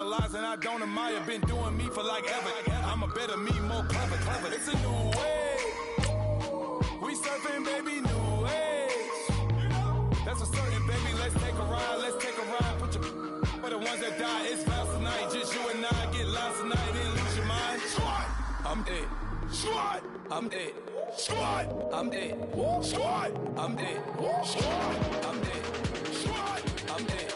idolize and I don't admire. Been doing me for like ever. I'm a better me, more clever. It's a new way. We surfing, baby, new age. That's a certain, baby. Let's take a ride. Put your for the ones that die. It's vows tonight. Just you and I get lost tonight. Then lose your mind. I'm dead. I'm dead. I'm dead. I'm dead. I'm dead. I'm dead.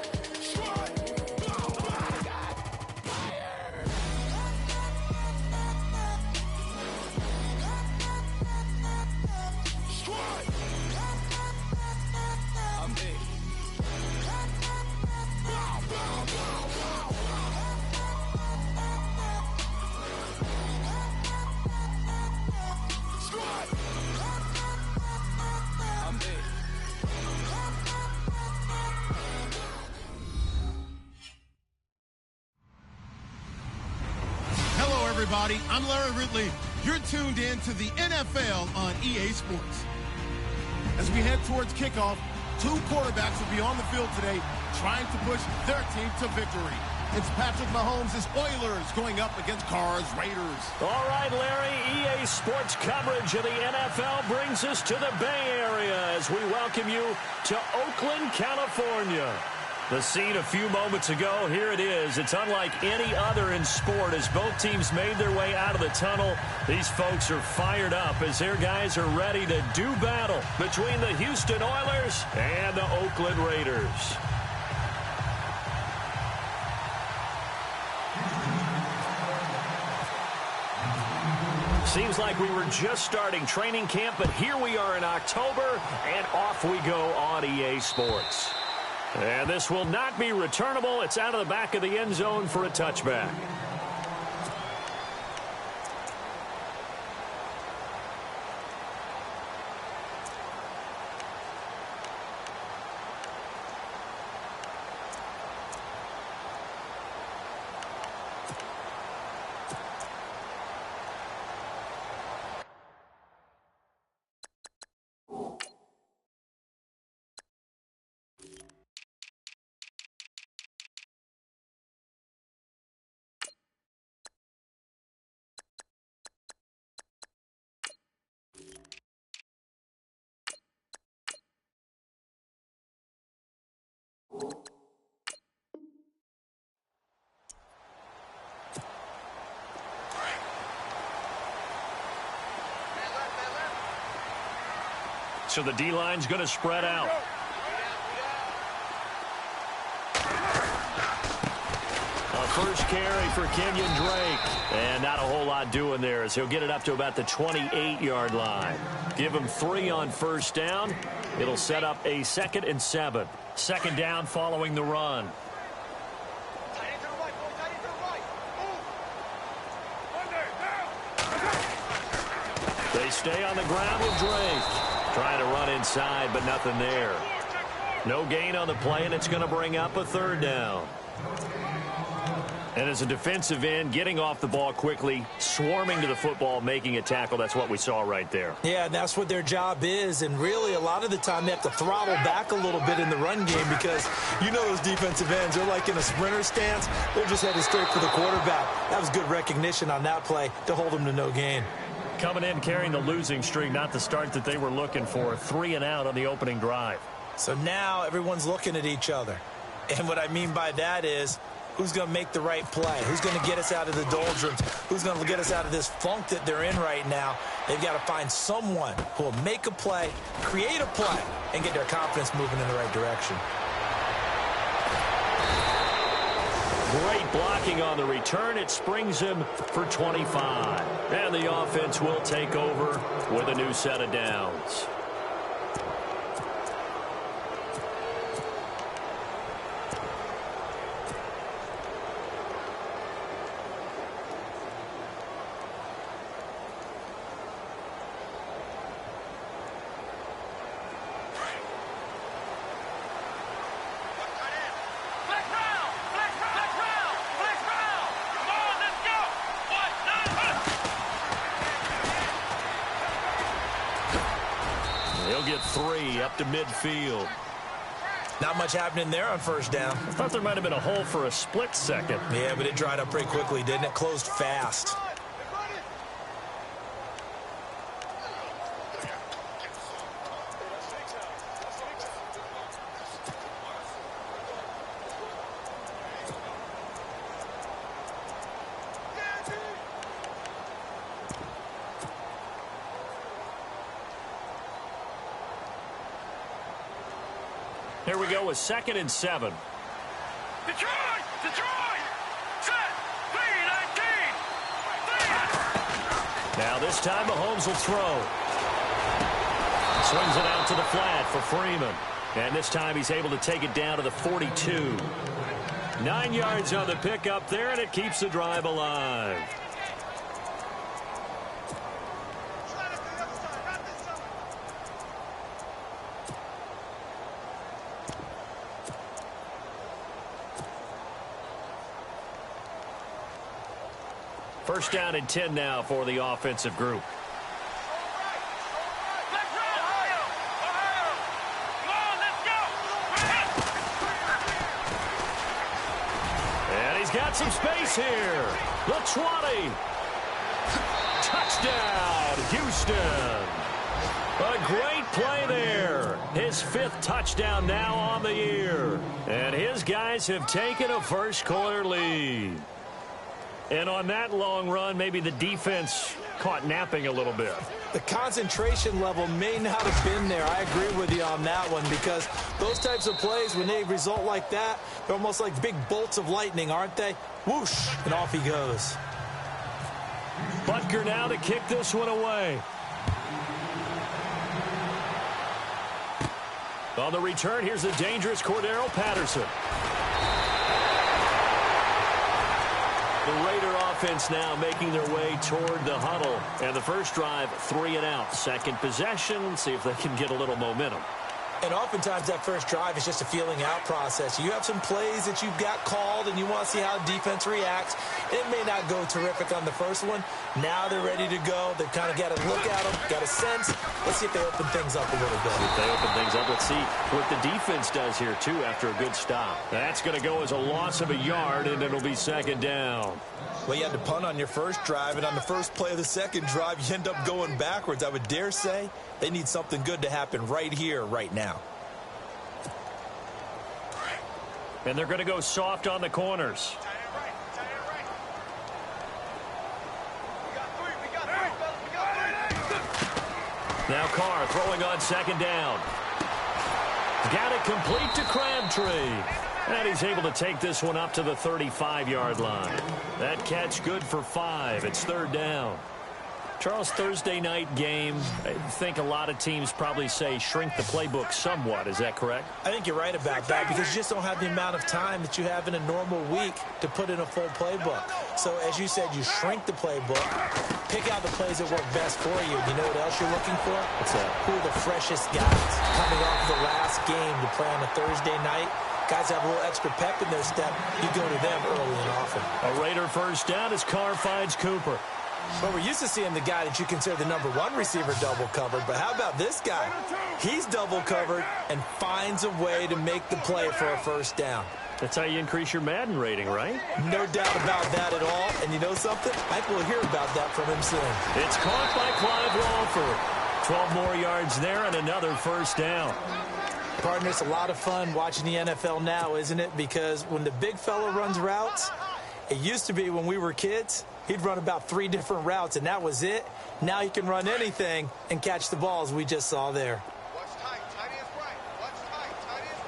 Everybody, I'm Larry Ridley. You're tuned in to the NFL on EA Sports. As we head towards kickoff, two quarterbacks will be on the field today trying to push their team to victory. It's Patrick Mahomes' Oilers going up against Carr's Raiders. All right, Larry, EA Sports coverage of the NFL brings us to the Bay Area as we welcome you to Oakland, California. The scene a few moments ago, here it is. It's unlike any other in sport as both teams made their way out of the tunnel. These folks are fired up as their guys are ready to do battle between the Houston Oilers and the Oakland Raiders. Seems like we were just starting training camp, but here we are in October, and off we go on EA Sports. And this will not be returnable. It's out of the back of the end zone for a touchback. So the D-line's going to spread out. A first carry for Kenyon Drake. And not a whole lot doing there as he'll get it up to about the 28-yard line. Give him 3 on first down. It'll set up a 2nd and 7. Second down following the run. They stay on the ground with Drake. Trying to run inside, but nothing there. No gain on the play, and it's going to bring up a 3rd down. And as a defensive end, getting off the ball quickly, swarming to the football, making a tackle, that's what we saw right there. Yeah, and that's what their job is. And really, a lot of the time, they have to throttle back a little bit in the run game because you know those defensive ends, they're like in a sprinter stance. They're just headed straight for the quarterback. That was good recognition on that play to hold them to no gain. Coming in, carrying the losing streak, not the start that they were looking for. 3 and out on the opening drive. So now everyone's looking at each other. And what I mean by that is, who's going to make the right play? Who's going to get us out of the doldrums? Who's going to get us out of this funk that they're in right now? They've got to find someone who will make a play, create a play, and get their confidence moving in the right direction. Great blocking on the return. It springs him for 25. And the offense will take over with a new set of downs. He'll get 3 up to midfield. Not much happening there on first down. I thought there might have been a hole for a split second. Yeah, but it dried up pretty quickly, didn't it? Closed fast. Here we go with 2nd and 7. Detroit! Detroit! Set! B-19! Now this time Mahomes will throw. Swings it out to the flat for Freeman. And this time he's able to take it down to the 42. 9 yards on the pickup there, and it keeps the drive alive. First down and 10 now for the offensive group. And he's got some space here. The 20. Touchdown, Houston. A great play there. His 5th touchdown now on the year. And his guys have taken a first-quarter lead. And on that long run, maybe the defense caught napping a little bit. The concentration level may not have been there. I agree with you on that one, because those types of plays, when they result like that, they're almost like big bolts of lightning, aren't they? Whoosh, and off he goes. Butker now to kick this one away. On the return, here's the dangerous Cordero Patterson. The Raider offense now making their way toward the huddle. And the first drive, 3 and out. Second possession, see if they can get a little momentum. And oftentimes that first drive is just a feeling out process. You have some plays that you've got called and you want to see how the defense reacts. It may not go terrific on the first one. Now they're ready to go. They've kind of got a look at them, got a sense. Let's see if they open things up a little bit. If they open things up, let's see what the defense does here, too, after a good stop. That's going to go as a loss of a yard, and it'll be 2nd down. Well, you had to punt on your first drive, and on the first play of the second drive, you end up going backwards. I would dare say they need something good to happen right here, right now. And they're going to go soft on the corners. Now Carr throwing on 2nd down. Got it complete to Crabtree. And he's able to take this one up to the 35-yard line. That catch good for 5. It's 3rd down. Charles, Thursday night game, I think a lot of teams probably say shrink the playbook somewhat. Is that correct? I think you're right about that, because you just don't have the amount of time that you have in a normal week to put in a full playbook. So, as you said, you shrink the playbook, pick out the plays that work best for you. You know what else you're looking for? What's that? Who are the freshest guys coming off the last game to play on a Thursday night? Guys have a little extra pep in their step. You go to them early and often. A Raider first down as Carr finds Cooper. Well, we're used to seeing the guy that you consider the #1 receiver double covered, but how about this guy? He's double covered and finds a way to make the play for a first down. That's how you increase your Madden rating, right? No doubt about that at all. And you know something? I think we'll hear about that from him soon. It's caught by Clive Walford. 12 more yards there and another first down. Partner, it's a lot of fun watching the NFL now, isn't it? Because when the big fella runs routes, it used to be when we were kids, he'd run about 3 different routes, and that was it. Now he can run anything and catch the balls we just saw there. Watch tight. Tight end's right. Watch tight. Tight end's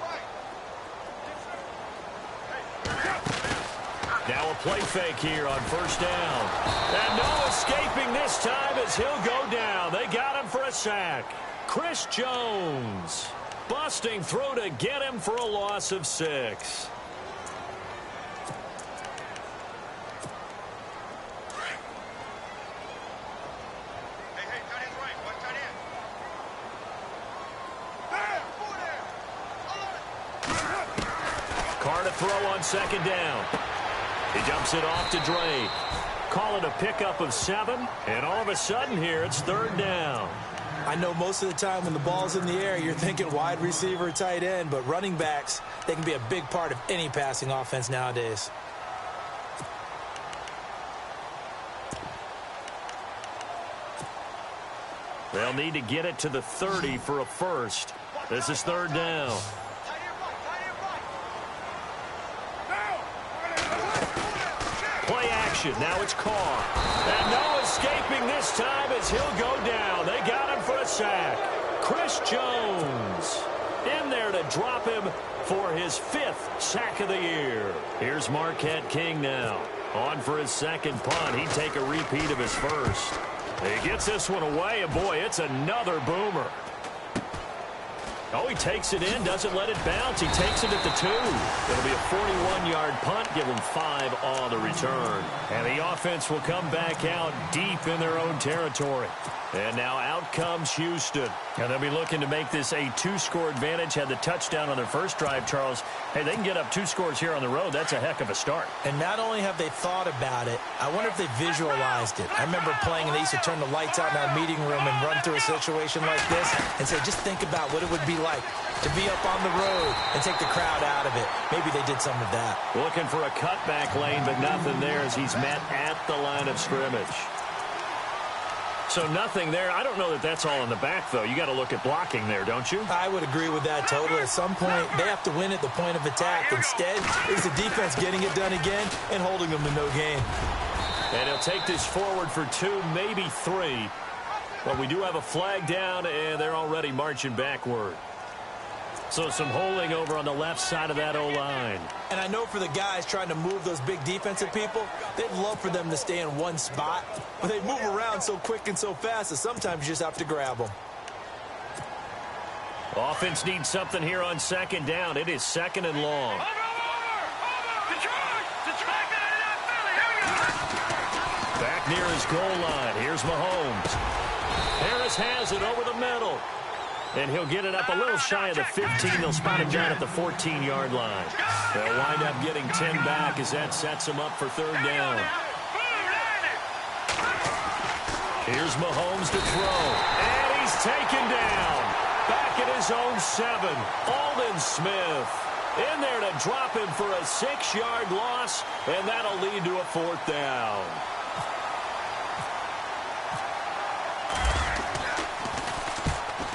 right. Now a play fake here on first down. And no escaping this time as he'll go down. They got him for a sack. Chris Jones busting through to get him for a loss of 6. Carr to throw on 2nd down. He jumps it off to Drake. Call it a pickup of 7, and all of a sudden here it's 3rd down. I know most of the time when the ball's in the air, you're thinking wide receiver, tight end, but running backs, they can be a big part of any passing offense nowadays. They'll need to get it to the 30 for a first. This is third down. Play action. Now it's Carr. And no escaping this time as he'll go down. They got him for a sack. Chris Jones in there to drop him for his 5th sack of the year. Here's Marquette King now. On for his second punt. He'd take a repeat of his first. He gets this one away, and boy, it's another boomer. Oh, he takes it in, doesn't let it bounce. He takes it at the 2. It'll be a 41-yard punt, give him 5 on the return. And the offense will come back out deep in their own territory. And now out comes Houston. And they'll be looking to make this a 2-score advantage. Had the touchdown on their first drive, Charles. Hey, they can get up 2 scores here on the road. That's a heck of a start. And not only have they thought about it, I wonder if they visualized it. I remember playing, and they used to turn the lights out in our meeting room and run through a situation like this and say, just think about what it would be like to be up on the road and take the crowd out of it. Maybe they did some of that. Looking for a cutback lane, but nothing there as he's met at the line of scrimmage. So nothing there. I don't know that that's all in the back, though. You got to look at blocking there, don't you? I would agree with that totally. At some point, they have to win at the point of attack. Instead, it's the defense getting it done again and holding them to no gain. And he'll take this forward for 2, maybe 3. But we do have a flag down, and they're already marching backward. So some holding over on the left side of that O-line. And I know for the guys trying to move those big defensive people, they'd love for them to stay in one spot. But they move around so quick and so fast that sometimes you just have to grab them. Offense needs something here on second down. It is second and long. Back near his goal line. Here's Mahomes. Harris has it over the middle. And he'll get it up a little shy of the 15. They'll spot him down at the 14-yard line. They'll wind up getting 10 back as that sets them up for third down. Here's Mahomes to throw. And he's taken down. Back at his own 7. Aldon Smith in there to drop him for a 6-yard loss. And that'll lead to a 4th down.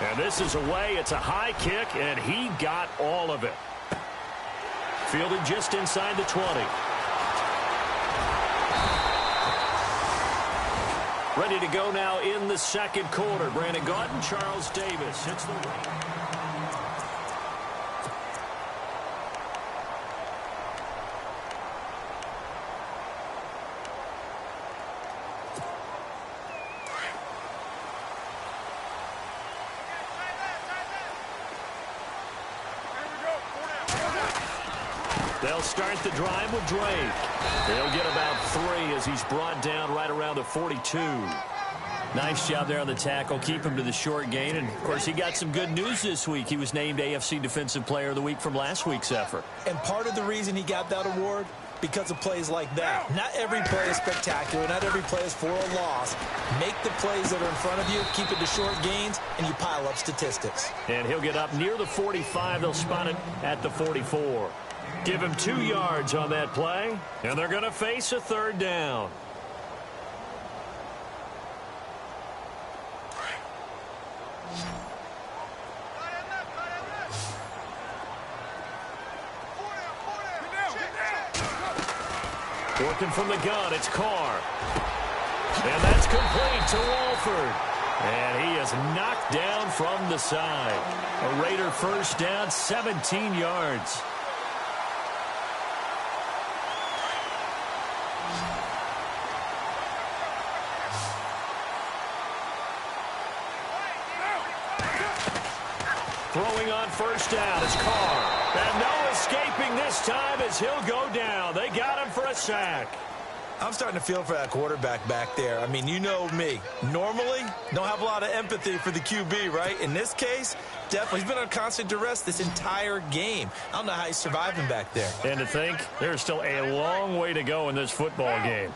And this is away. It's a high kick, and he got all of it. Fielded just inside the 20. Ready to go now in the second quarter. Brandon Gaudin, Charles Davis. It's the rain. They'll start the drive with Drake. They'll get about 3 as he's brought down right around the 42. Nice job there on the tackle. Keep him to the short gain. And, of course, he got some good news this week. He was named AFC Defensive Player of the Week from last week's effort. And part of the reason he got that award, because of plays like that. Not every play is spectacular. Not every play is for a loss. Make the plays that are in front of you, keep it to short gains, and you pile up statistics. And he'll get up near the 45. They'll spot it at the 44. Give him 2 yards on that play, and they're going to face a third down. Working from the gun, it's Carr. And that's complete to Walford. And he is knocked down from the side. A Raider first down, 17 yards. Throwing on first down is Carr. And no escaping this time as he'll go down. They got him for a sack. I'm starting to feel for that quarterback back there. I mean, you know me. Normally, don't have a lot of empathy for the QB, right? In this case, definitely. He's been on constant duress this entire game. I don't know how he's surviving back there. And to think, there's still a long way to go in this football game.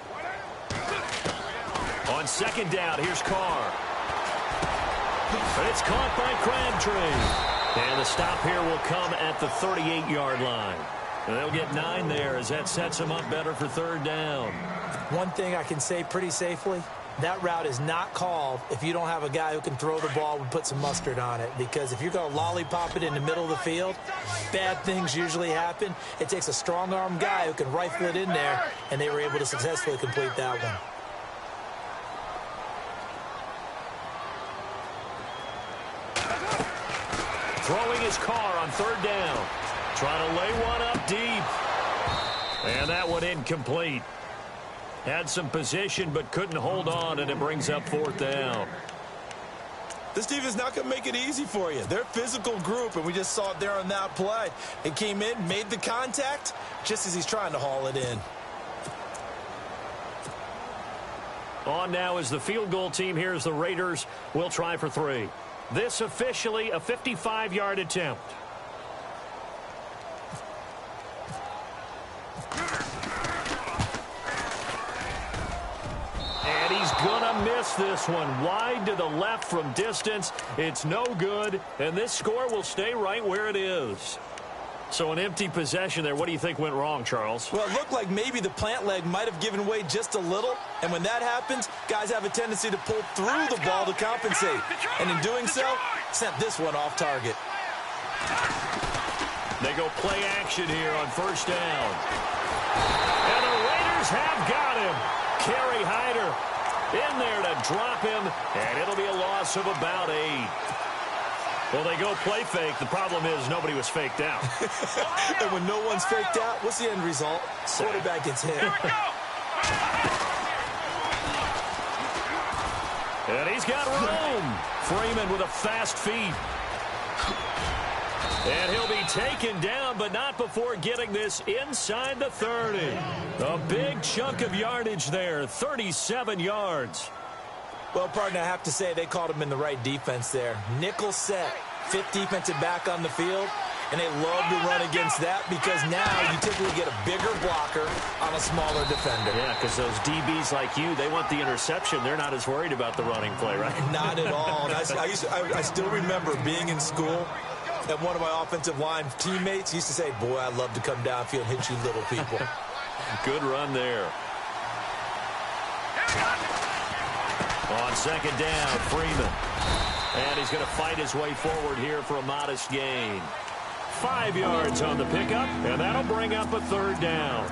On second down, here's Carr. It's caught by Crabtree. And the stop here will come at the 38-yard line. And they'll get 9 there as that sets them up better for third down. One thing I can say pretty safely, that route is not called if you don't have a guy who can throw the ball and put some mustard on it. Because if you're going to lollipop it in the middle of the field, bad things usually happen. It takes a strong-arm guy who can rifle it in there, and they were able to successfully complete that one. Throwing his car on third down. Trying to lay one up deep. And that one incomplete. Had some position but couldn't hold on, and it brings up fourth down. This defense is not going to make it easy for you. They're a physical group, and we just saw it there on that play. It came in, made the contact, just as he's trying to haul it in. On now is the field goal team. Here's the Raiders. We'll try for 3. This officially a 55-yard attempt. And he's gonna miss this one. Wide to the left from distance. It's no good, and this score will stay right where it is. So an empty possession there. What do you think went wrong, Charles? Well, it looked like maybe the plant leg might have given way just a little, and when that happens, guys have a tendency to pull through the ball to compensate. And in doing so, sent this one off target. They go play action here on first down. And the Raiders have got him. Kerry Hyder in there to drop him, and it'll be a loss of about 8. Well, they go play fake. The problem is nobody was faked out. And when no one's faked out, what's the end result? Quarterback gets hit. And he's got room. Freeman with a fast feet. And he'll be taken down, but not before getting this inside the 30. A big chunk of yardage there, 37 yards. Well, partner, I have to say they called him in the right defense there. Nickel set, 5th defensive back on the field, and they love to run against that because now you typically get a bigger blocker on a smaller defender. Yeah, because those DBs like you, they want the interception. They're not as worried about the running play, right? Not at all. And I still remember being in school, and one of my offensive line teammates used to say, boy, I'd love to come downfield and hit you little people. Good run there. On second down, Freeman. And he's going to fight his way forward here for a modest gain. 5 yards on the pickup, and that'll bring up a third down.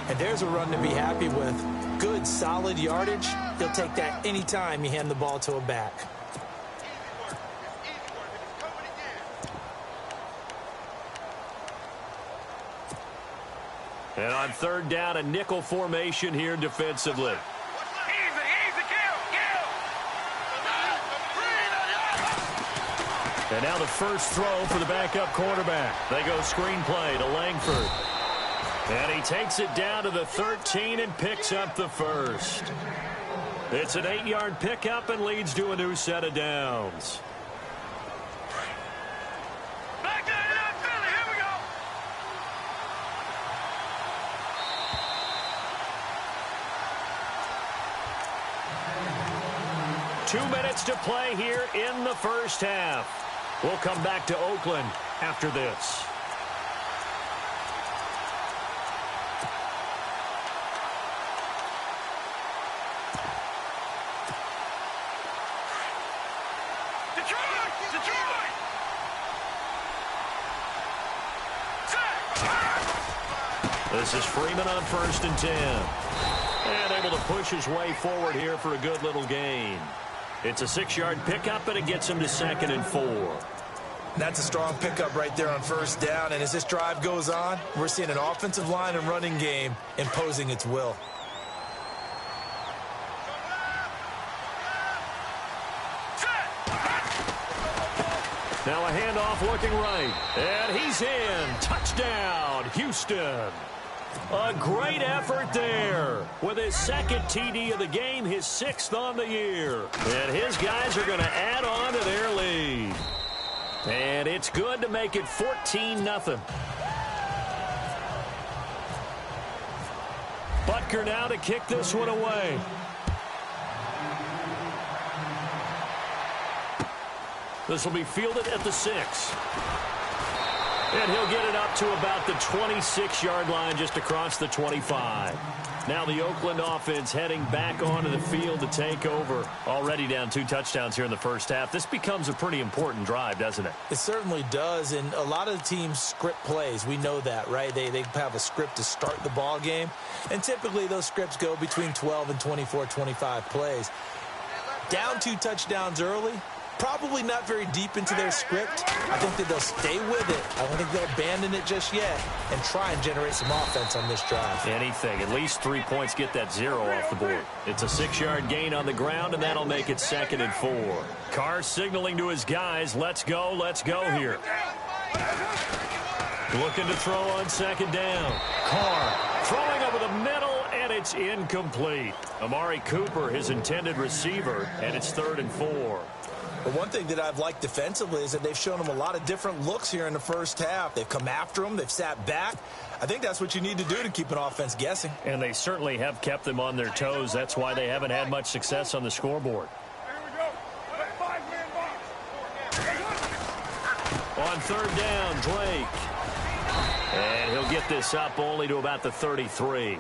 And there's a run to be happy with. Good, solid yardage. He'll take that anytime you hand the ball to a back. And on third down, a nickel formation here defensively. And now the first throw for the backup quarterback. They go screen play to Langford. And he takes it down to the 13 and picks up the first. It's an 8-yard pickup and leads to a new set of downs. Two minutes to play here in the first half. We'll come back to Oakland after this. This is Freeman on 1st and 10. And able to push his way forward here for a good little gain. It's a 6-yard pickup, and it gets him to 2nd and 4. That's a strong pickup right there on first down. And as this drive goes on, we're seeing an offensive line and running game imposing its will. Now a handoff looking right. And he's in. Touchdown, Houston. A great effort there. With his 2nd TD of the game, his 6th on the year. And his guys are going to add on to their lead. And it's good to make it 14-0. Butker now to kick this one away. This will be fielded at the 6. And he'll get it up to about the 26-yard line, just across the 25. Now the Oakland offense heading back onto the field to take over. Already down 2 touchdowns here in the first half. This becomes a pretty important drive, doesn't it? It certainly does, and a lot of the teams script plays. We know that, right? They have a script to start the ball game, and typically those scripts go between 12 and 24, 25 plays. Down 2 touchdowns early, probably not very deep into their script. I think that they'll stay with it. I don't think they'll abandon it just yet and try and generate some offense on this drive. Anything. At least 3 points, get that 0 off the board. It's a 6-yard gain on the ground, and that'll make it 2nd and 4. Carr signaling to his guys, let's go here. Looking to throw on 2nd down. Carr throwing over the middle, and it's incomplete. Amari Cooper, his intended receiver, and it's 3rd and 4. But one thing that I've liked defensively is that they've shown him a lot of different looks here in the first half. They've come after him. They've sat back. I think that's what you need to do to keep an offense guessing. And they certainly have kept them on their toes. That's why they haven't had much success on the scoreboard. On 3rd down, Drake. And he'll get this up only to about the 33.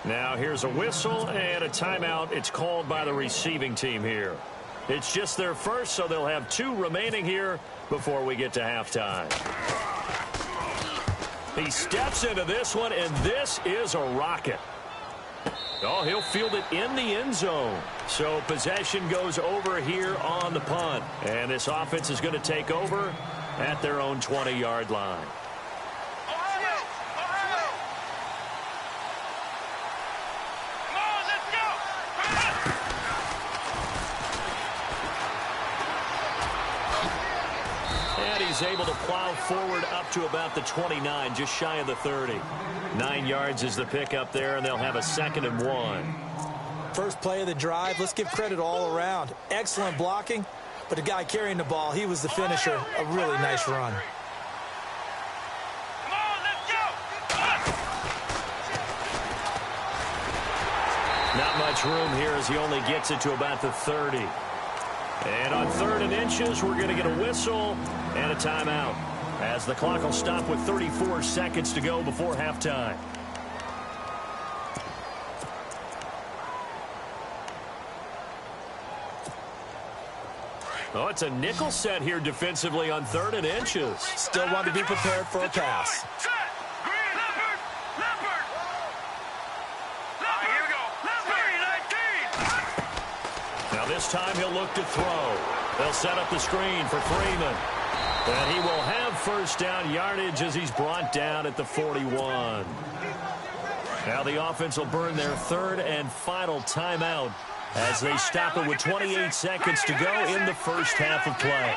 Now here's a whistle and a timeout. It's called by the receiving team here. It's just their first, so they'll have 2 remaining here before we get to halftime. He steps into this one, and this is a rocket. Oh, he'll field it in the end zone. So possession goes over here on the punt. And this offense is going to take over at their own 20-yard line. He's able to plow forward up to about the 29, just shy of the 30. 9 yards is the pickup there, and they'll have a 2nd and 1. First play of the drive, let's give credit all around. Excellent blocking, but the guy carrying the ball, he was the finisher. A really nice run. Not much room here as he only gets it to about the 30. And on 3rd and inches, we're going to get a whistle and a timeout, as the clock will stop with 34 seconds to go before halftime. Oh, it's a nickel set here defensively on 3rd and inches. Still want to be prepared for a pass. This time he'll look to throw. They'll set up the screen for Freeman. And he will have 1st down yardage as he's brought down at the 41. Now the offense will burn their 3rd and final timeout as they stop it with 28 seconds to go in the first half of play.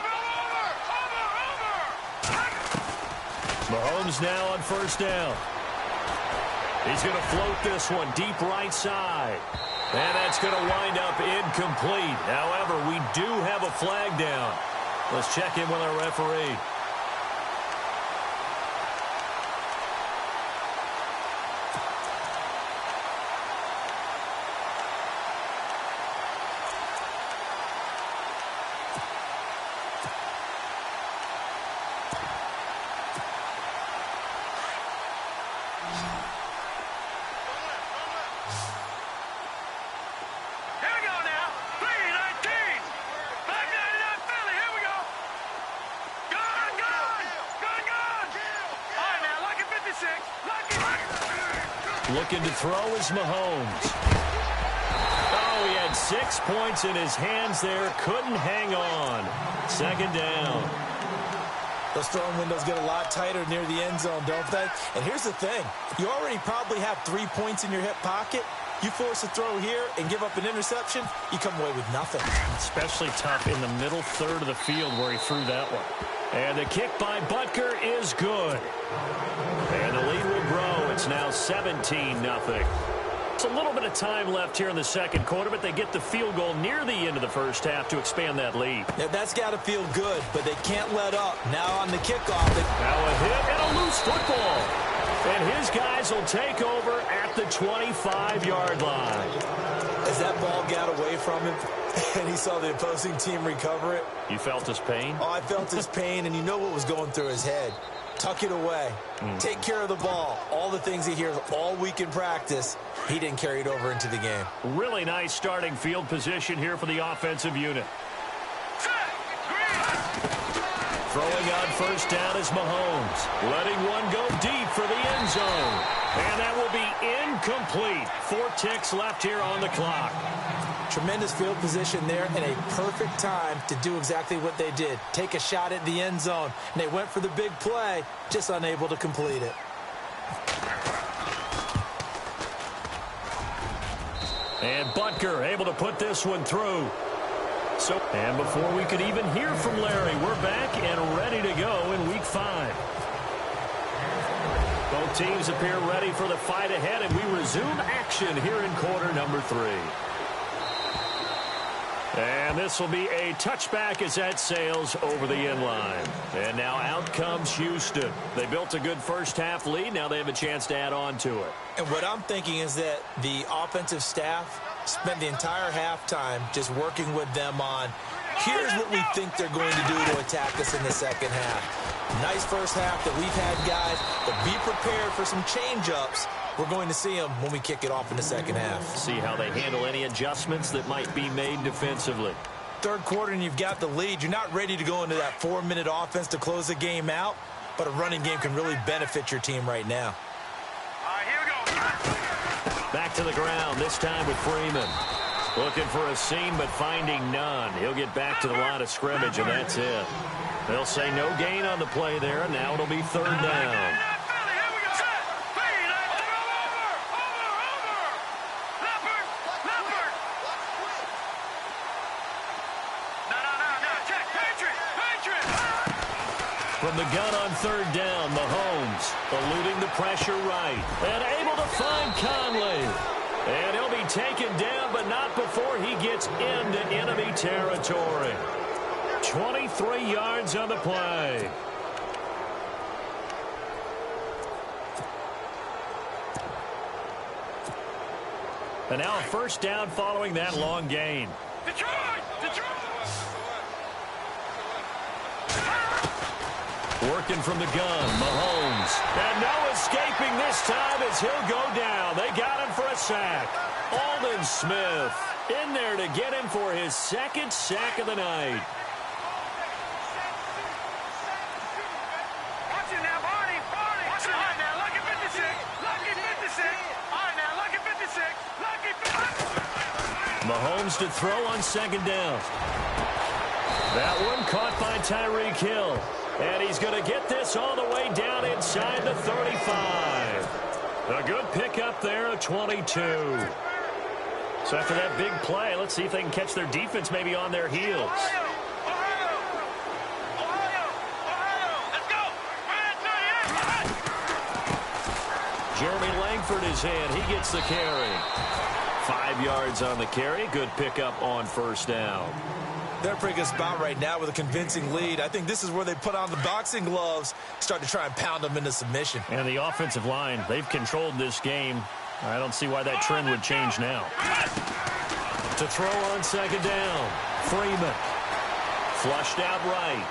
Mahomes now on 1st down. He's going to float this one deep right side. And that's going to wind up incomplete. However, we do have a flag down. Let's check in with our referee. Looking to throw is Mahomes. Oh, he had 6 points in his hands there. Couldn't hang on. 2nd down. Those throwing windows get a lot tighter near the end zone, don't they? And here's the thing. You already probably have 3 points in your hip pocket. You force a throw here and give up an interception, you come away with nothing. Especially tough in the middle 3rd of the field where he threw that one. And the kick by Butker is good. And the lead will grow. It's now 17-0. It's a little bit of time left here in the 2nd quarter, but they get the field goal near the end of the first half to expand that lead. Now, that's got to feel good, but they can't let up. Now on the kickoff. Now a hit and a loose football. And his guys will take over at the 25-yard line. As that ball got away from him and he saw the opposing team recover it. You felt his pain? Oh, I felt his pain, and you know what was going through his head. Tuck it away. Take care of the ball. All the things he hears all week in practice, he didn't carry it over into the game. Really nice starting field position here for the offensive unit. Throwing on first down is Mahomes. Letting one go deep for the end zone. And that will be incomplete. 4 ticks left here on the clock. Tremendous field position there and a perfect time to do exactly what they did. Take a shot at the end zone. And they went for the big play, just unable to complete it. And Butker able to put this one through. And before we could even hear from Larry, we're back and ready to go in Week 5. Both teams appear ready for the fight ahead, and we resume action here in quarter number 3. And this will be a touchback as that sails over the end line. And now out comes Houston. They built a good first-half lead. Now they have a chance to add on to it. And what I'm thinking is that the offensive staff spent the entire halftime just working with them on, here's what we think they're going to do to attack us in the second half. Nice first half that we've had, guys, but be prepared for some change-ups. We're going to see them when we kick it off in the second half. See how they handle any adjustments that might be made defensively. Third quarter and you've got the lead. You're not ready to go into that 4-minute offense to close the game out, but a running game can really benefit your team right now. All right, here we go. Back to the ground, this time with Freeman. Looking for a seam, but finding none. He'll get back to the line of scrimmage, and that's it. They'll say no gain on the play there, and now it'll be third down. From the gun on third down, Mahomes eluding the pressure right and able to find Conley. And he'll be taken down, but not before he gets into enemy territory. 23 yards on the play. And now a first down following that long gain. Detroit! Working from the gun, Mahomes. And no escaping this time as he'll go down. They got him for a sack. Aldon Smith in there to get him for his second sack of the night. Watch it now, Barney. Watch it. All right, now, lucky 56. Lucky 56. All right, now, lucky 56. Lucky 56. Mahomes to throw on second down. That one caught by Tyreek Hill. And he's going to get this all the way down inside the 35. A good pickup there, a 22. So after that big play, let's see if they can catch their defense maybe on their heels. Ohio. Let's go. Jeremy Langford is in. He gets the carry. 5 yards on the carry. Good pickup on first down. They're a pretty good spot right now with a convincing lead. I think this is where they put on the boxing gloves, start to try and pound them into submission. And the offensive line, they've controlled this game. I don't see why that trend would change now. To throw on second down, Freeman. Flushed out right.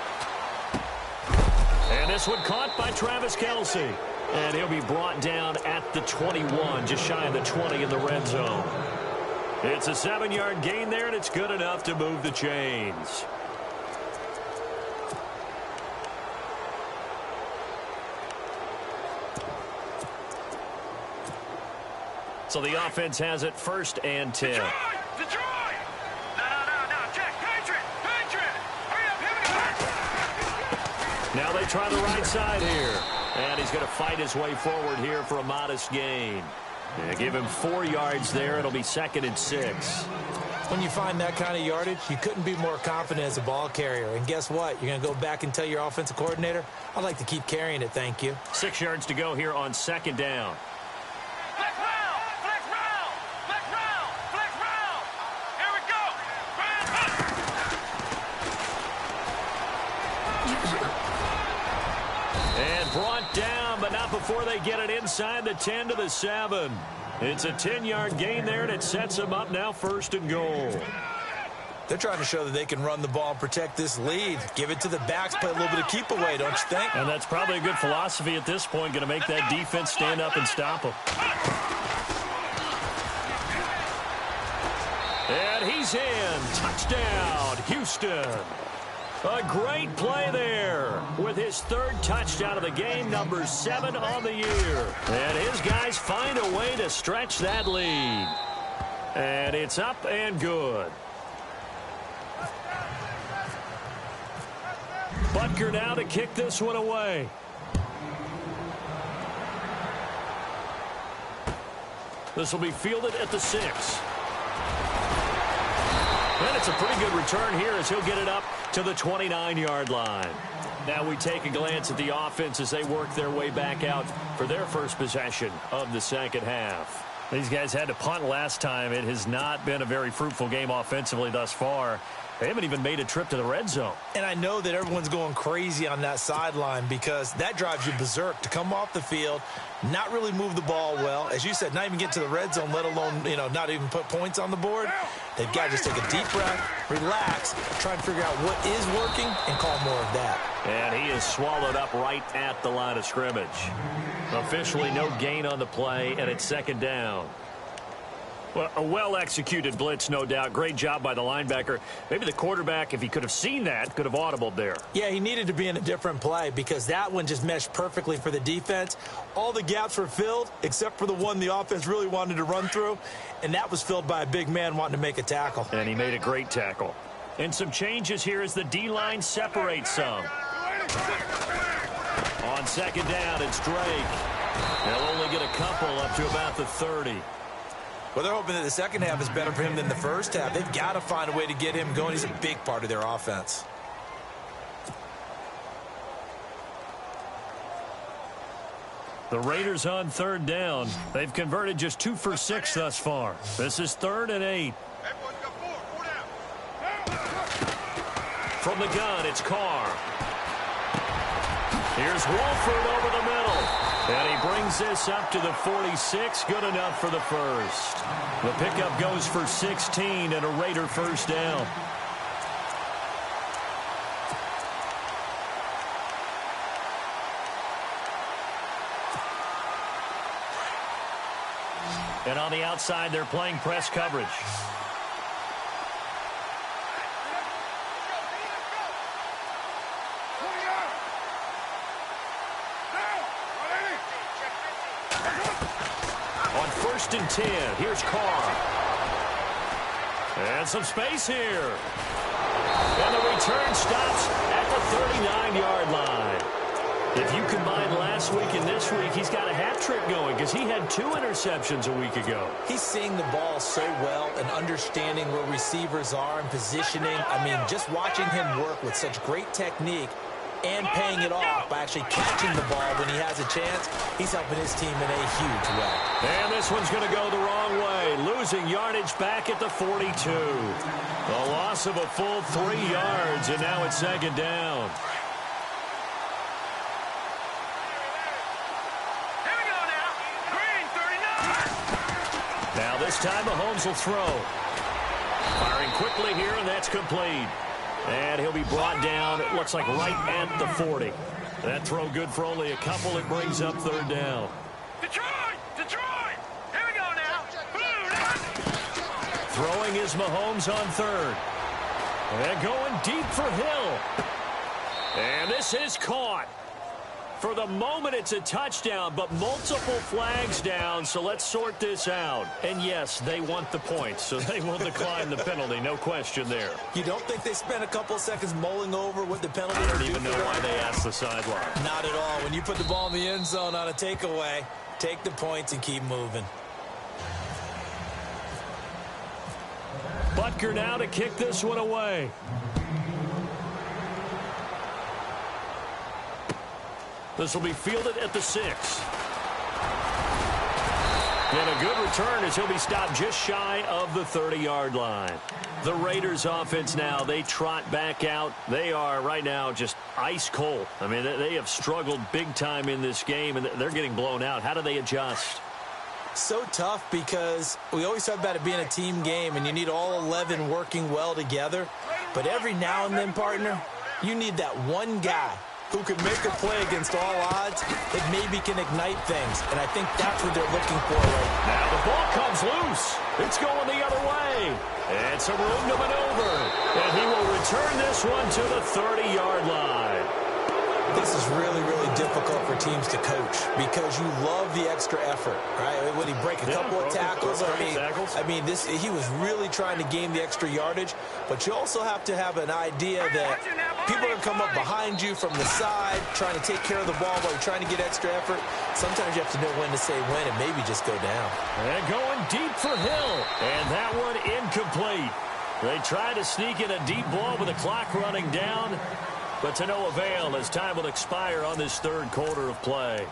And this one caught by Travis Kelce. And he'll be brought down at the 21, just shy of the 20 in the red zone. It's a 7-yard gain there, and it's good enough to move the chains. So the offense has it first and 10. Detroit! No. Check. Patriot! Hurry up, here we go. Now they try the right side here. And he's going to fight his way forward here for a modest gain. Yeah, give him 4 yards there. It'll be 2nd and 6. When you find that kind of yardage, you couldn't be more confident as a ball carrier. And guess what? You're going to go back and tell your offensive coordinator, I'd like to keep carrying it, thank you. 6 yards to go here on 2nd down. Flex round. Here we go. And brought down, but not before they get it inside the 10 to the 7. It's a 10-yard gain there, and it sets them up now 1st and goal. They're trying to show that they can run the ball and protect this lead. Give it to the backs, play a little bit of keep away, don't you think? And that's probably a good philosophy at this point, going to make that defense stand up and stop them. And he's in. Touchdown, Houston. A great play there with his 3rd touchdown of the game, number 7 on the year. And his guys find a way to stretch that lead. And it's up and good. Butker now to kick this one away. This will be fielded at the 6. And it's a pretty good return here as he'll get it up to the 29-yard line. Now we take a glance at the offense as they work their way back out for their first possession of the second half. These guys had to punt last time. It has not been a very fruitful game offensively thus far. They haven't even made a trip to the red zone. And I know that everyone's going crazy on that sideline because that drives you berserk to come off the field, not really move the ball well. As you said, not even get to the red zone, let alone, not even put points on the board. They've got to just take a deep breath, relax, try and figure out what is working and call more of that. And he is swallowed up right at the line of scrimmage. Officially no gain on the play, and it's 2nd down. Well, a well-executed blitz, no doubt. Great job by the linebacker. Maybe the quarterback, if he could have seen that, could have audibled there. Yeah, he needed to be in a different play because that one just meshed perfectly for the defense. All the gaps were filled except for the one the offense really wanted to run through, and that was filled by a big man wanting to make a tackle. And he made a great tackle. And some changes here as the D-line separates some. On 2nd down, it's Drake. They'll only get a couple up to about the 30. Well, they're hoping that the second half is better for him than the first half. They've got to find a way to get him going. He's a big part of their offense. The Raiders on 3rd down. They've converted just 2 for 6 thus far. This is 3rd and 8. From the gun, it's Carr. Here's Wolford over the middle. And he brings this up to the 46. Good enough for the first. The pickup goes for 16 and a Raider 1st down. And on the outside, they're playing press coverage. On 1st and 10, here's Carr. And some space here. And the return stops at the 39-yard line. If you combine last week and this week, he's got a hat trick going because he had 2 interceptions a week ago. He's seeing the ball so well and understanding where receivers are and positioning. I mean, just watching him work with such great technique and paying it off by actually catching the ball when he has a chance, he's helping his team in a huge way. And this one's going to go the wrong way, losing yardage back at the 42. The loss of a full 3 yards, and now it's 2nd down. Here we go now. Green, 39. Now this time Mahomes will throw. Firing quickly here, and that's complete. And he'll be brought down, it looks like right at the 40. That throw good for only a couple. It brings up 3rd down. Detroit! Detroit! Here we go now. Throwing is Mahomes on 3rd. And going deep for Hill. And this is caught. For the moment, it's a touchdown, but multiple flags down, so let's sort this out. And yes, they want the points, so they will decline the penalty, no question there. You don't think they spent a couple seconds mulling over what the penalty is? I don't even know why they asked the sideline. Not at all. When you put the ball in the end zone on a takeaway, take the points and keep moving. Butker now to kick this one away. This will be fielded at the 6. And a good return as he'll be stopped just shy of the 30-yard line. The Raiders offense now, they trot back out. They are right now just ice cold. I mean, they have struggled big time in this game, and they're getting blown out. How do they adjust? So tough because we always talk about it being a team game and you need all 11 working well together. But every now and then, partner, you need that one guy who can make a play against all odds that maybe can ignite things. And I think that's what they're looking for right now. Now the ball comes loose. It's going the other way. And some room to maneuver. And he will return this one to the 30-yard line. This is really, really difficult for teams to coach because you love the extra effort, right? Would he break a couple of tackles? I mean, he was really trying to gain the extra yardage, but you also have to have an idea that people are going to come up behind you from the side trying to take care of the ball while you're trying to get extra effort. Sometimes you have to know when to say when and maybe just go down. And going deep for Hill, and that one incomplete. They tried to sneak in a deep ball with the clock running down, but to no avail as time will expire on this third quarter of play.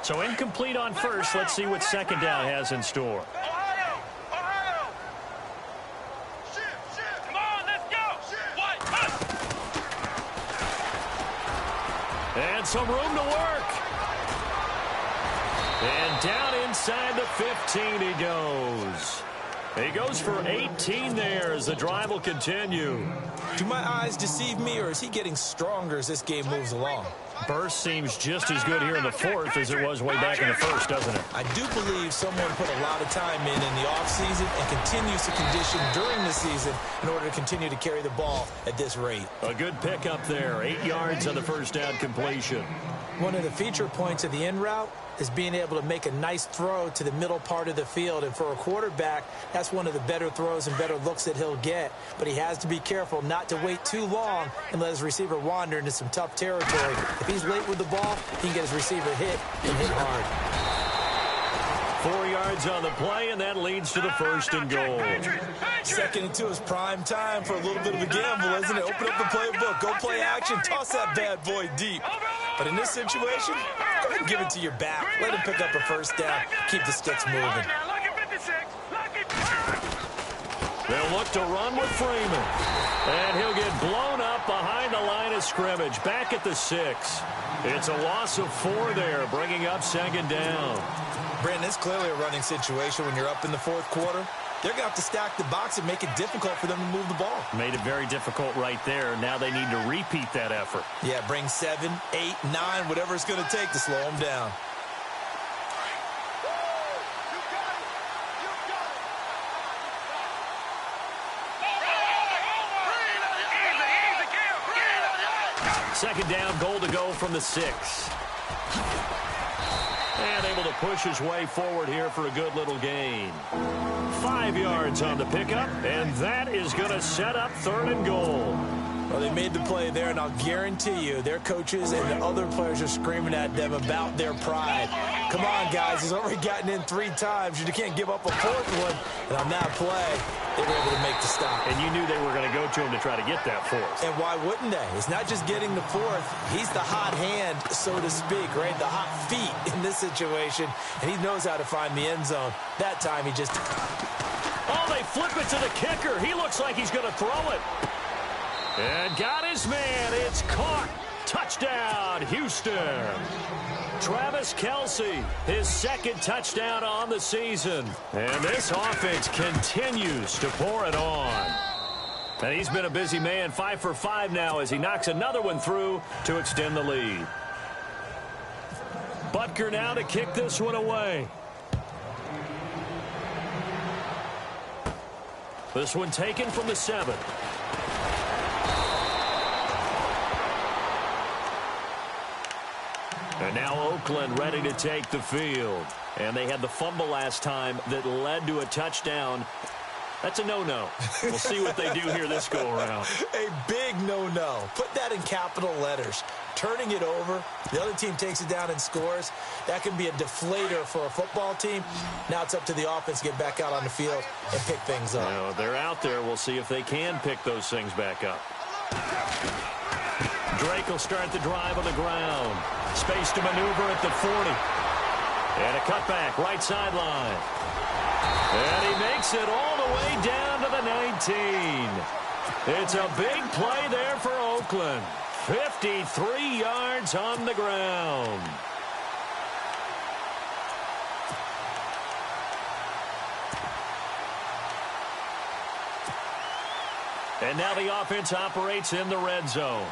So incomplete on first. Let's see what second down has in store. Ohio! Come on, let's go! And some room to work. And down inside the 15 he goes. He goes for 18 there as the drive will continue. Do my eyes deceive me, or is he getting stronger as this game moves along? Burst seems just as good here in the fourth as it was way back in the first, doesn't it? I do believe someone put a lot of time in the offseason and continues to condition during the season in order to continue to carry the ball at this rate. A good pickup there. 8 yards on the first down completion. One of the feature points of the in route is being able to make a nice throw to the middle part of the field. And for a quarterback, that's one of the better throws and better looks that he'll get. But he has to be careful not to wait too long and let his receiver wander into some tough territory. If he's late with the ball, he can get his receiver hit and hit hard. 4 yards on the play, and that leads to the first and goal. Second and 2 is prime time for a little bit of a gamble, isn't it? Open up the playbook, go play action, toss that bad boy deep. But in this situation, go ahead and give it to your back. Let him pick up a first down. Keep the sticks moving. They'll look to run with Freeman. And he'll get blown up behind the line of scrimmage. Back at the 6. It's a loss of 4 there, bringing up second down. Brandon, it's clearly a running situation when you're up in the fourth quarter. They're going to have to stack the box and make it difficult for them to move the ball. Made it very difficult right there. Now they need to repeat that effort. Yeah, bring 7, 8, 9, whatever it's going to take to slow them down. Second down, goal to go from the 6. And able to push his way forward here for a good little gain. 5 yards on the pickup, and that is going to set up third and goal. Well, they made the play there, and I'll guarantee you their coaches and the other players are screaming at them about their pride. Come on, guys. He's already gotten in 3 times. You can't give up a 4th one. And on that play, they were able to make the stop. And you knew they were going to go to him to try to get that 4th. And why wouldn't they? It's not just getting the 4th. He's the hot hand, so to speak, right? The hot feet in this situation. And he knows how to find the end zone. That time he just... Oh, they flip it to the kicker. He looks like he's going to throw it. And got his man. It's caught. Touchdown, Houston. Travis Kelce, his second touchdown on the season. And this offense continues to pour it on. And he's been a busy man, 5 for 5 now as he knocks another one through to extend the lead. Butker now to kick this one away. This one taken from the 7. And now Oakland ready to take the field. And they had the fumble last time that led to a touchdown. That's a no-no. We'll see what they do here this go-around. A big no-no. Put that in capital letters. Turning it over, the other team takes it down and scores. That can be a deflator for a football team. Now it's up to the offense to get back out on the field and pick things up. Well, they're out there. We'll see if they can pick those things back up. Drake will start the drive on the ground. Space to maneuver at the 40. And a cutback, right sideline. And he makes it all the way down to the 19. It's a big play there for Oakland. 53 yards on the ground. And now the offense operates in the red zone.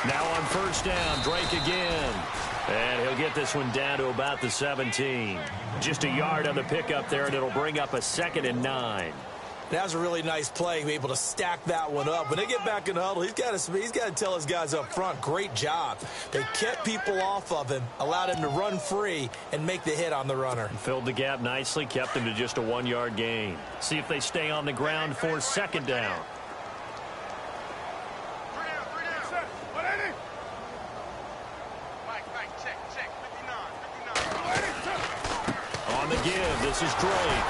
Now on first down, Drake again. And he'll get this one down to about the 17. Just a yard on the pickup there, and it'll bring up a 2nd and 9. That was a really nice play, able to stack that one up. When they get back in the huddle, he's got to tell his guys up front, great job. They kept people off of him, allowed him to run free and make the hit on the runner. Filled the gap nicely, kept him to just a 1-yard gain. See if they stay on the ground for 2nd down. On the give, this is Drake.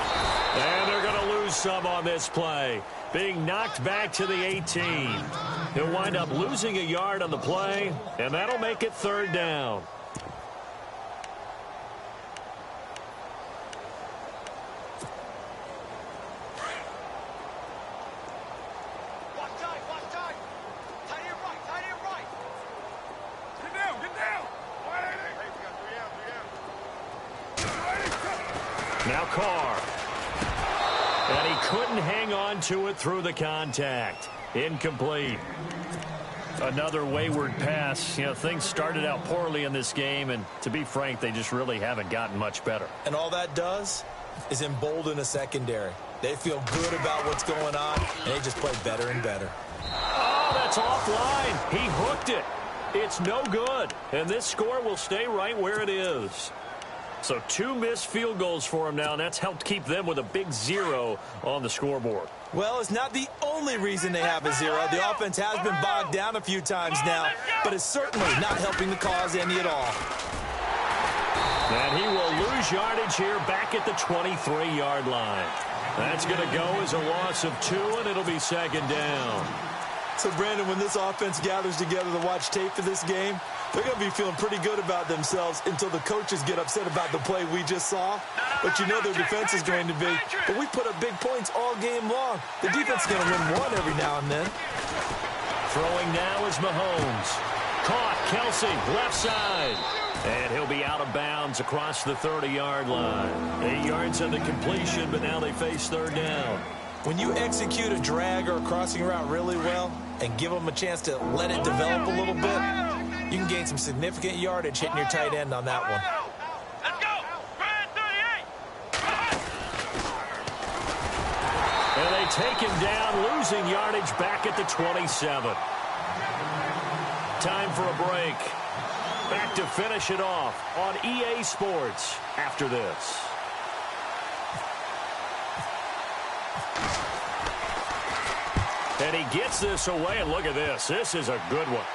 And they're going to lose some on this play. Being knocked back to the 18. He'll wind up losing a yard on the play, and that'll make it 3rd down. Now Carr. And he couldn't hang on to it through the contact. Incomplete. Another wayward pass. You know, things started out poorly in this game, and to be frank, they just really haven't gotten much better. And all that does is embolden a secondary. They feel good about what's going on, and they just play better and better. Oh, that's offline. He hooked it. It's no good, and this score will stay right where it is. So 2 missed field goals for him now, and that's helped keep them with a big 0 on the scoreboard. Well, it's not the only reason they have a 0. The offense has been bogged down a few times now, but it's certainly not helping the cause any at all. And he will lose yardage here back at the 23-yard line. That's going to go as a loss of 2, and it'll be 2nd down. So, Brandon, when this offense gathers together to watch tape for this game, they're going to be feeling pretty good about themselves until the coaches get upset about the play we just saw. But you know their defense is going to be. But we put up big points all game long. The defense is going to win one every now and then. Throwing now is Mahomes. Caught, Kelsey, left side. And he'll be out of bounds across the 30-yard line. 8 yards on the completion, but now they face 3rd down. When you execute a drag or a crossing route really well and give them a chance to let it develop a little bit, you can gain some significant yardage hitting your tight end on that one. Let's go! Grand 38! And they take him down, losing yardage back at the 27. Time for a break. Back to finish it off on EA Sports after this. And he gets this away, and look at this. This is a good one.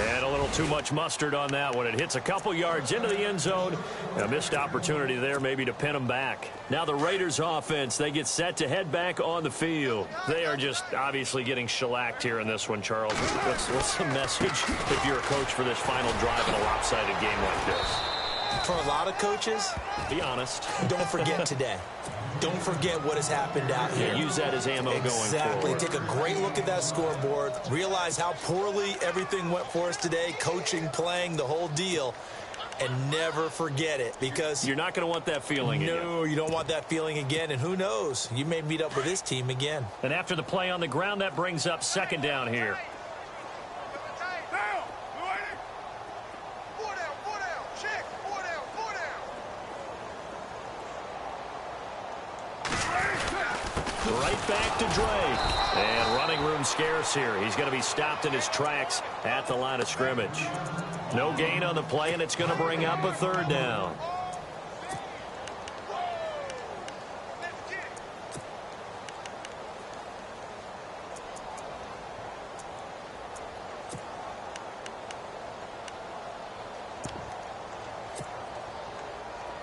And a little too much mustard on that one. It hits a couple yards into the end zone. A missed opportunity there maybe to pin them back. Now the Raiders offense, they get set to head back on the field. They are just obviously getting shellacked here in this one, Charles. What's the message if you're a coach for this final drive in a lopsided game like this? For a lot of coaches, be honest. Don't forget today. Don't forget what has happened out here. Yeah, use that as ammo going forward. Exactly. Take a great look at that scoreboard. Realize how poorly everything went for us today. Coaching, playing, the whole deal. And never forget it, because you're not going to want that feeling again. No, you don't want that feeling again. And who knows? You may meet up with this team again. And after the play on the ground, that brings up 2nd down here. Right back to Drake. And running room scarce here. He's going to be stopped in his tracks at the line of scrimmage. No gain on the play, and it's going to bring up a 3rd down.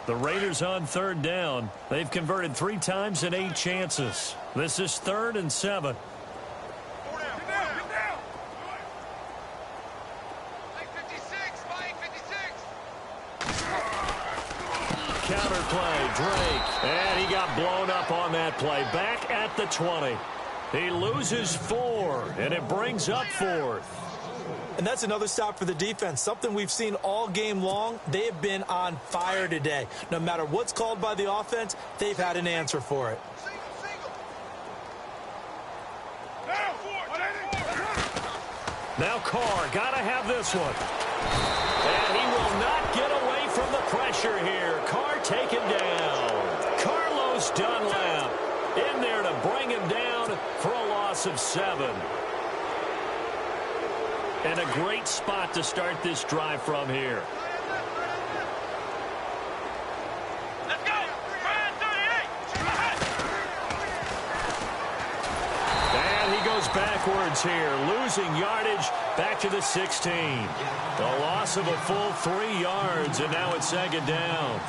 The Raiders on 3rd down. They've converted 3 times in 8 chances. This is 3rd and 7. play. Drake. And he got blown up on that play. Back at the 20. He loses 4, and it brings up 4th. And that's another stop for the defense. Something we've seen all game long. They have been on fire today. No matter what's called by the offense, they've had an answer for it. Now Carr, got to have this one. And he will not get away from the pressure here. Carr taken down. Carlos Dunlap in there to bring him down for a loss of 7. And a great spot to start this drive from here. Let's go. Ryan 38. And he goes backwards here, losing yardage back to the 16. A loss of a full 3 yards, and now it's 2nd down.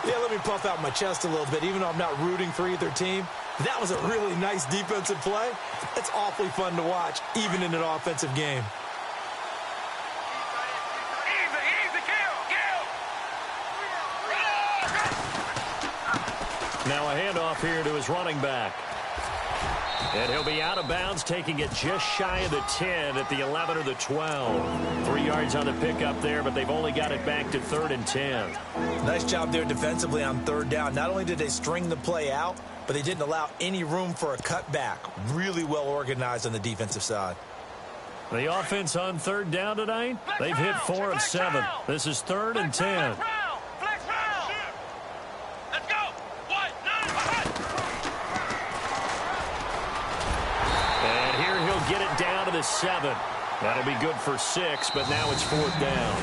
Yeah, let me puff out my chest a little bit, even though I'm not rooting for either team. That was a really nice defensive play. It's awfully fun to watch, even in an offensive game. Now a handoff here to his running back. And he'll be out of bounds, taking it just shy of the 10 at the 11 or the 12. 3 yards on the pickup there, but they've only got it back to 3rd and 10. Nice job there defensively on 3rd down. Not only did they string the play out, but they didn't allow any room for a cutback. Really well organized on the defensive side. The offense on 3rd down tonight, they've hit 4 of 7. This is 3rd and 10. And here he'll get it down to the 7. That'll be good for 6, but now it's 4th down.